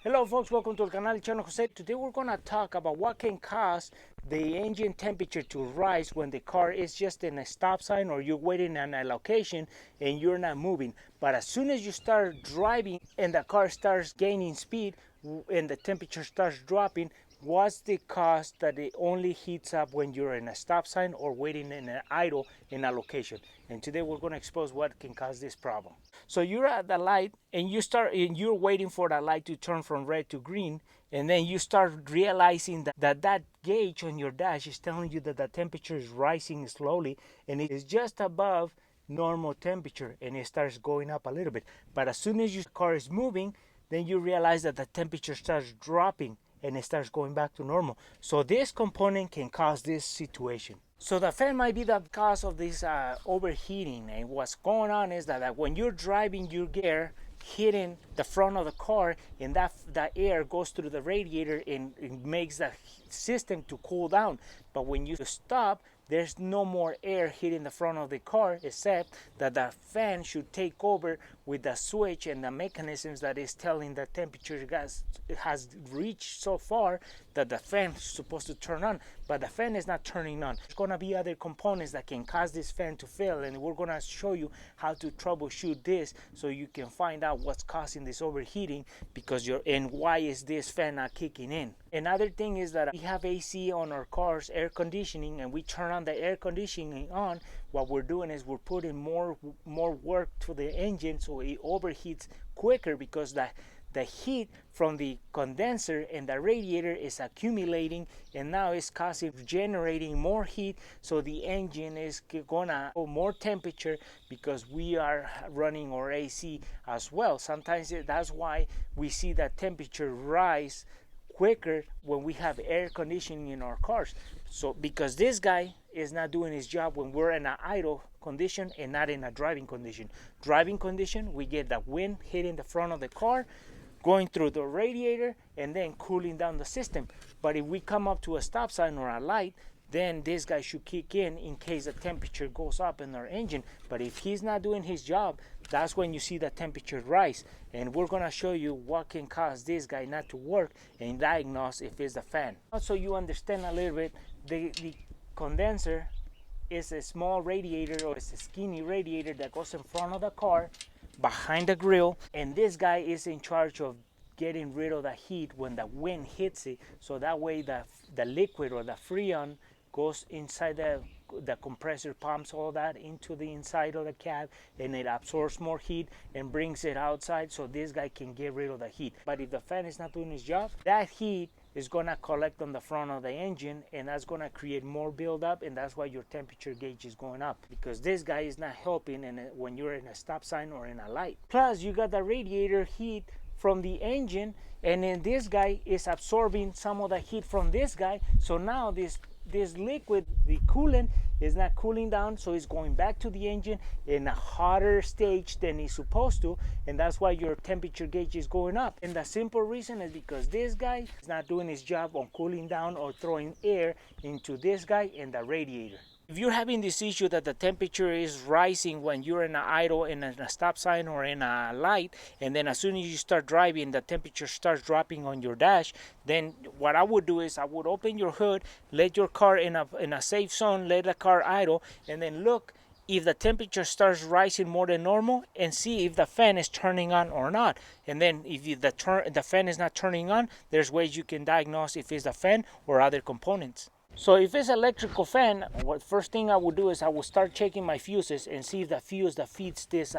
Hello folks, welcome to the canal Channel Jose. Today we're going to talk about what can cause the engine temperature to rise when the car is just in a stop sign or you're waiting on a location and you're not moving. But as soon as you start driving and the car starts gaining speed and the temperature starts dropping, what's the cause that it only heats up when you're in a stop sign or waiting in an idle in a location? And today we're going to expose what can cause this problem. So you're at the light and you're waiting for the light to turn from red to green, and then you start realizing that gauge on your dash is telling you that the temperature is rising slowly and it is just above normal temperature and it starts going up a little bit. But as soon as your car is moving, then you realize that the temperature starts dropping and it starts going back to normal. So this component can cause this situation. So the fan might be the cause of this overheating, and what's going on is that when you're driving your gear hitting the front of the car and that air goes through the radiator and it makes the system to cool down. But when you stop, there's no more air hitting the front of the car, except that the fan should take over with the switch and the mechanisms that is telling the temperature has reached so far that the fan is supposed to turn on, but the fan is not turning on. There's going to be other components that can cause this fan to fail, and we're going to show you how to troubleshoot this so you can find out what's causing this overheating and why is this fan not kicking in. Another thing is that we have AC on our cars, air conditioning, and we turn on the air conditioning on. What we're doing is we're putting more work to the engine, so it overheats quicker because the heat from the condenser and the radiator is accumulating, and now it's generating more heat, so the engine is gonna go more temperature because we are running our AC as well. Sometimes that's why we see that temperature rise quicker when we have air conditioning in our cars. So because this guy is not doing his job when we're in an idle condition and not in a driving condition. Driving condition, we get the wind hitting the front of the car, going through the radiator and then cooling down the system. But if we come up to a stop sign or a light, then this guy should kick in case the temperature goes up in our engine. But if he's not doing his job, that's when you see the temperature rise. And we're gonna show you what can cause this guy not to work and diagnose if it's the fan. Also, you understand a little bit, the condenser is a small radiator, or it's a skinny radiator that goes in front of the car behind the grill, and this guy is in charge of getting rid of the heat when the wind hits it, so that way the liquid or the freon goes inside the compressor, pumps all that into the inside of the cab, and it absorbs more heat and brings it outside so this guy can get rid of the heat. But if the fan is not doing his job, that heat is going to collect on the front of the engine, and that's going to create more buildup, and that's why your temperature gauge is going up, because this guy is not helping when you're in a stop sign or in a light. Plus, you got the radiator heat from the engine, and then this guy is absorbing some of the heat from this guy, so now this liquid, the coolant, is not cooling down, so it's going back to the engine in a hotter stage than it's supposed to, and that's why your temperature gauge is going up. And the simple reason is because this guy is not doing his job on cooling down or throwing air into this guy and the radiator. If you're having this issue that the temperature is rising when you're in an idle, in a stop sign or in a light, and then as soon as you start driving the temperature starts dropping on your dash, then what I would do is I would open your hood, let your car in a safe zone, let the car idle, and then look if the temperature starts rising more than normal, and see if the fan is turning on or not. And then if the fan is not turning on, there's ways you can diagnose if it's the fan or other components. So if it's electrical fan, what first thing I would do is I will start checking my fuses and see if the fuse that feeds this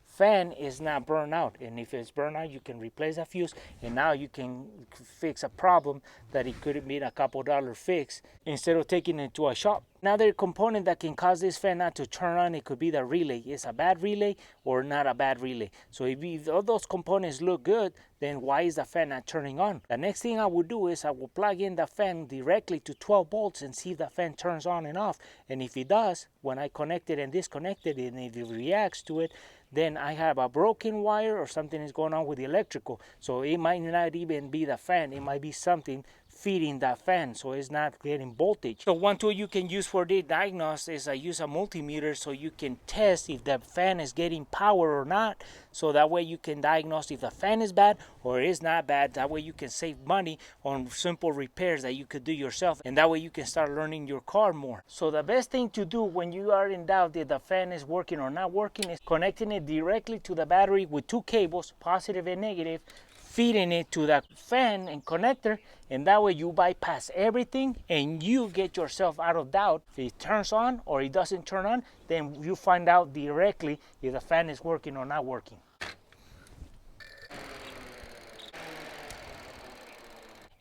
fan is not burned out. And if it's burned out, you can replace the fuse, and now you can fix a problem that it could have been a couple $1 fix instead of taking it to a shop. Another component that can cause this fan not to turn on, it could be the relay. It's a bad relay or not a bad relay. So if all those components look good, then why is the fan not turning on? The next thing I would do is I will plug in the fan directly to 12 volts and see if the fan turns on and off. And if it does, when I connect it and disconnect it, and if it reacts to it, then I have a broken wire or something is going on with the electrical. So it might not even be the fan, it might be something feeding that fan, so it's not getting voltage. So one tool you can use for the diagnosis is I use a multimeter, so you can test if the fan is getting power or not, so that way you can diagnose if the fan is bad or is not bad. That way you can save money on simple repairs that you could do yourself, and that way you can start learning your car more. So the best thing to do when you are in doubt if the fan is working or not working is connecting it directly to the battery with two cables, positive and negative, feeding it to the fan and connector, and that way you bypass everything and you get yourself out of doubt. If it turns on or it doesn't turn on, then you find out directly if the fan is working or not working.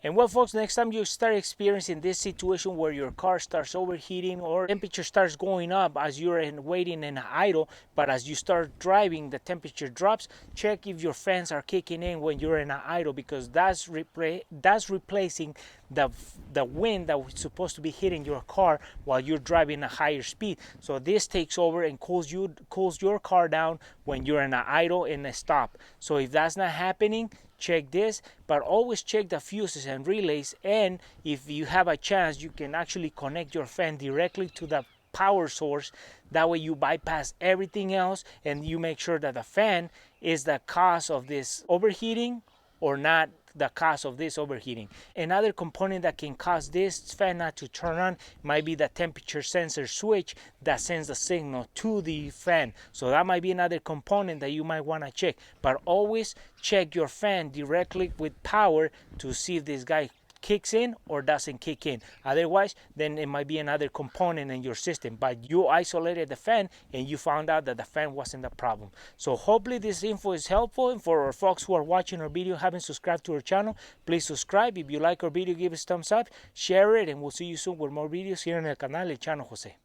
And well, folks, next time you start experiencing this situation where your car starts overheating or temperature starts going up as you're waiting in idle, but as you start driving, the temperature drops, check if your fans are kicking in when you're in idle, because that's replacing the wind that was supposed to be hitting your car while you're driving a higher speed. So this takes over and cools your car down when you're in idle and a stop. So if that's not happening, check this, but always check the fuses and relays, and if you have a chance, you can actually connect your fan directly to the power source. That way you bypass everything else and you make sure that the fan is the cause of this overheating or not the cause of this overheating. Another component that can cause this fan not to turn on might be the temperature sensor switch that sends the signal to the fan. So that might be another component that you might want to check, but always check your fan directly with power to see if this guy kicks in or doesn't kick in. Otherwise, then it might be another component in your system, but you isolated the fan and you found out that the fan wasn't the problem. So hopefully this info is helpful, and for our folks who are watching our video haven't subscribed to our channel, please subscribe. If you like our video, give us a thumbs up, share it, and we'll see you soon with more videos here on el canal El Chano Jose.